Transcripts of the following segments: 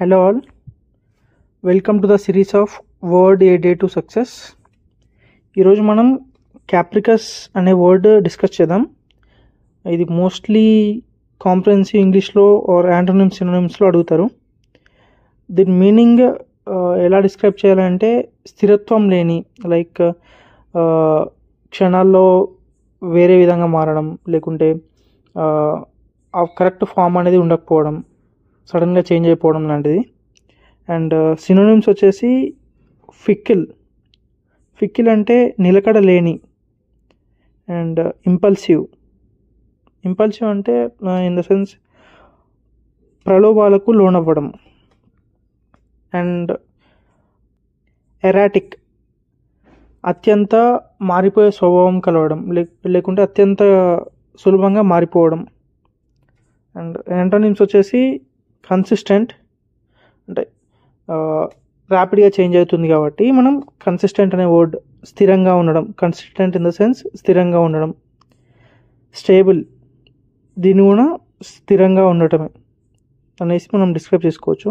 Hello all, welcome to the series of Word A Day to Success. ఈరోజు మనం క్యాప్రికస్ అనే word discuss చేద్దాం. ఇది మోస్ట్లీ కాంప్రహెన్సివ్ ఇంగ్లీష్లో ఆర్ యాంటోనిమ్స్ సినోనిమ్స్లో అడుగుతారు. దీని మీనింగ్ ఎలా డిస్క్రైబ్ చేయాలంటే స్థిరత్వం లేని, లైక్ క్షణాల్లో వేరే విధంగా మారడం, లేకుంటే ఆ కరెక్ట్ ఫామ్ అనేది ఉండకపోవడం, సడన్గా చేంజ్ అయిపోవడం లాంటిది. అండ్ సినోనిమ్స్ వచ్చేసి ఫిక్కిల్ అంటే నిలకడ లేని, అండ్ ఇంపల్సివ్ అంటే ఇన్ ద సెన్స్ ప్రలోభాలకు లోనవ్వడం. అండ్ ఎరాటిక్ అత్యంత మారిపోయే స్వభావం కలవడం, లేకుంటే అత్యంత సులభంగా మారిపోవడం. అండ్ యాంటోనిమ్స్ వచ్చేసి కన్సిస్టెంట్, అంటే ర్యాపిడ్గా చేంజ్ అవుతుంది కాబట్టి మనం కన్సిస్టెంట్ అనే వర్డ్, స్థిరంగా ఉండడం, కన్సిస్టెంట్ ఇన్ ద సెన్స్ స్థిరంగా ఉండడం. స్టేబుల్, దీన్ని కూడా స్థిరంగా ఉండటమే అనేసి మనం డిస్క్రైబ్ చేసుకోవచ్చు.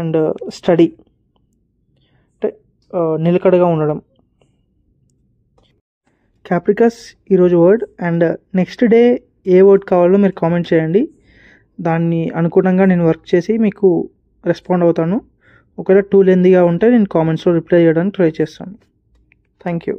అండ్ స్టడీ అంటే నిలకడగా ఉండడం. క్యాప్రికస్ ఈరోజు word. And next day A word కావాలో మీరు కామెంట్ చేయండి. దాన్ని అనుగుణంగా నేను వర్క్ చేసి మీకు రెస్పాండ్ అవుతాను. ఒకవేళ టూ లెంతీగా ఉంటే నేను కామెంట్స్లో రిప్లై చేయడానికి ట్రై చేస్తాను. Thank you.